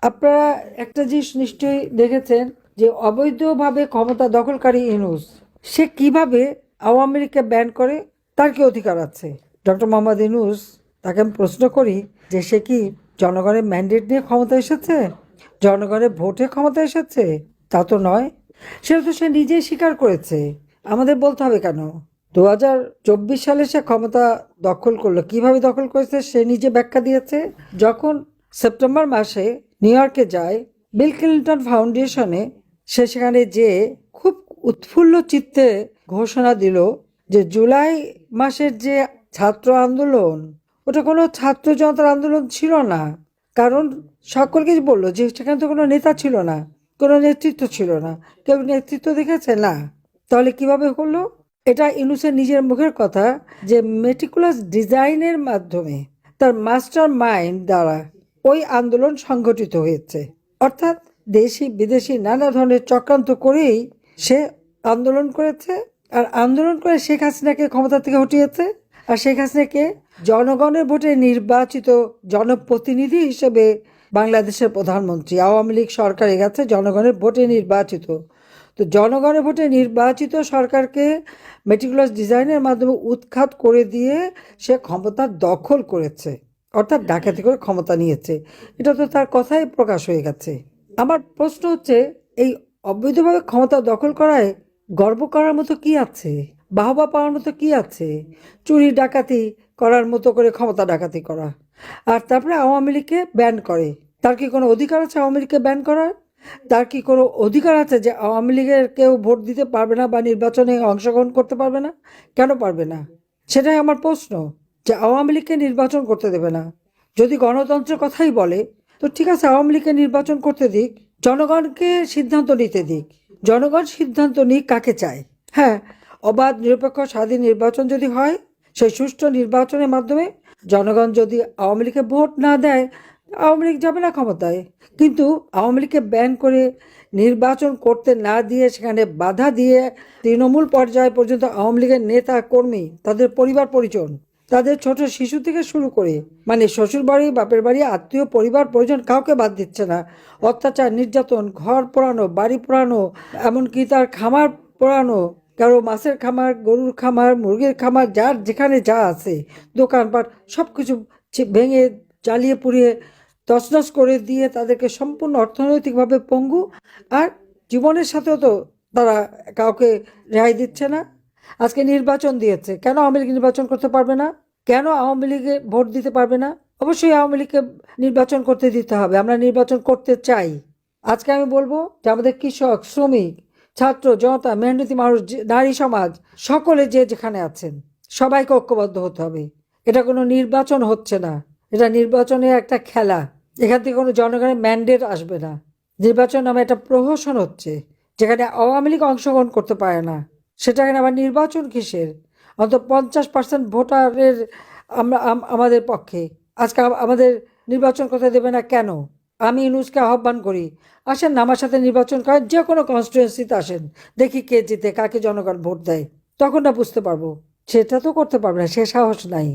আপনারা একটা জিনিস নিশ্চয়ই দেখেছেন যে অবৈধভাবে ক্ষমতা দখলকারী ইউনূস সে কিভাবে আওয়ামী লীগকে ব্যান করে, তার কি অধিকার আছে? ডক্টর মোহাম্মদ ইউনূস, তাকে আমি প্রশ্ন করি যে সে কি জনগণের ম্যান্ডেট নিয়ে ক্ষমতা এসেছে, জনগণের ভোটে ক্ষমতা এসেছে? তা তো নয়। সেটা তো সে নিজেই স্বীকার করেছে, আমাদের বলতে হবে কেন? 2024 সালে সে ক্ষমতা দখল করলো, কিভাবে দখল করেছে সে নিজে ব্যাখ্যা দিয়েছে। যখন সেপ্টেম্বর মাসে নিউ ইয়র্কে যায় বিল ক্লিন্টন ফাউন্ডেশনে, সে সেখানে যে খুব উৎফুল্ল চিত্তে ঘোষণা দিল যে জুলাই মাসের যে ছাত্র আন্দোলন, ওটা কোনো ছাত্র জনতার আন্দোলন ছিল না। কারণ সকলকে বললো যে সেখানে তো কোনো নেতা ছিল না, কোনো নেতৃত্ব ছিল না। কেউ নেতৃত্ব দেখেছে না? তাহলে কিভাবে হলো? এটা ইউনূসের নিজের মুখের কথা যে মেটিকুলাস ডিজাইনের মাধ্যমে তার মাস্টার মাইন্ড দ্বারা ওই আন্দোলন সংগঠিত হয়েছে। অর্থাৎ দেশি বিদেশি নানা ধরনের চক্রান্ত করেই সে আন্দোলন করেছে, আর আন্দোলন করে শেখ হাসিনাকে ক্ষমতা থেকে হটিয়েছে। আর শেখ হাসিনাকে জনগণের ভোটে নির্বাচিত জনপ্রতিনিধি হিসেবে বাংলাদেশের প্রধানমন্ত্রী, আওয়ামী লীগ সরকারের কাছে জনগণের ভোটে নির্বাচিত। তো জনগণের ভোটে নির্বাচিত সরকারকে মেটিকুলাস ডিজাইনের মাধ্যমে উৎখাত করে দিয়ে সে ক্ষমতা দখল করেছে, অর্থাৎ ডাকাতি করে ক্ষমতা নিয়েছে। এটা তো তার কথাই প্রকাশ হয়ে গেছে। আমার প্রশ্ন হচ্ছে, এই অবৈধভাবে ক্ষমতা দখল করায় গর্ব করার মতো কি আছে? বাহবা পাওয়ার মতো কি আছে? চুরি ডাকাতি করার মতো করে ক্ষমতা ডাকাতি করা, আর তারপরে আওয়ামী লীগকে ব্যান করে। তার কি কোনো অধিকার আছে আওয়ামী লীগকে ব্যান করার? তার কি কোনো অধিকার আছে যে আওয়ামী লীগের কেউ ভোট দিতে পারবে না বা নির্বাচনে অংশগ্রহণ করতে পারবে না? কেন পারবে না? সেটাই আমার প্রশ্ন, যে আওয়ামী লীগকে নির্বাচন করতে দেবে না। যদি গণতন্ত্রের কথাই বলে, তো ঠিক আছে, আওয়ামী লীগকে নির্বাচন করতে দিক, জনগণকে সিদ্ধান্ত নিতে দিক। জনগণ সিদ্ধান্ত নিক কাকে চায়। হ্যাঁ, অবাধ নিরপেক্ষ স্বাধীন নির্বাচন যদি হয়, সেই সুষ্ঠু নির্বাচনের মাধ্যমে জনগণ যদি আওয়ামী লীগকে ভোট না দেয়, আওয়ামী লীগ যাবে না ক্ষমতায়। কিন্তু আওয়ামী লীগকে ব্যান করে নির্বাচন করতে না দিয়ে সেখানে বাধা দিয়ে তৃণমূল পর্যায় পর্যন্ত আওয়ামী লীগের নেতা কর্মী, তাদের পরিবার পরিজন, তাদের ছোট শিশু থেকে শুরু করে মানে শ্বশুর বাড়ি বাপের বাড়ি আত্মীয় পরিবার পরিজন কাউকে বাদ দিচ্ছে না। অত্যাচার নির্যাতন, ঘর পোড়ানো, বাড়ি পোড়ানো, এমনকি তার খামার পোড়ানো, কারো মাছের খামার, গরুর খামার, মুরগির খামার, যার যেখানে যা আছে দোকানপাট সব কিছু ভেঙে জ্বালিয়ে পুড়িয়ে তছনছ করে দিয়ে তাদেরকে সম্পূর্ণ অর্থনৈতিকভাবে পঙ্গু, আর জীবনের সাথেও তো তারা কাউকে রেহাই দিচ্ছে না। আজকে নির্বাচন দিয়েছে, কেন আওয়ামী লীগ নির্বাচন করতে পারবে না? কেন আওয়ামী লীগে ভোট দিতে পারবে না? অবশ্যই আওয়ামী লীগকে নির্বাচন করতে দিতে হবে, আমরা নির্বাচন করতে চাই। আজকে আমি বলবো যে আমাদের কৃষক, শ্রমিক, ছাত্র জনতা, মেহনতি মানুষ, নারী সমাজ, সকলে যে যেখানে আছেন সবাইকে ঐক্যবদ্ধ হতে হবে। এটা কোনো নির্বাচন হচ্ছে না, এটা নির্বাচনের একটা খেলা। এখান থেকে কোনো জনগণের ম্যান্ডেট আসবে না। নির্বাচন নামে একটা প্রহসন হচ্ছে, যেখানে আওয়ামী লীগ অংশগ্রহণ করতে পারে না। সেটাখানে আবার নির্বাচন কিসের? অন্তত 50% ভোটারের আমরা আমাদের পক্ষে। আজকে আমাদের নির্বাচন করতে দেবে না কেন? আমি ইউনূসকে আহ্বান করি, আসেন না আমার সাথে নির্বাচন করেন, যে কোনো কনস্টিটুয়েন্সিতে আসেন, দেখি কে জিতে, কাকে জনগণ ভোট দেয়, তখন না বুঝতে পারবো। সেটা তো করতে পারবে না, সে সাহস নাই।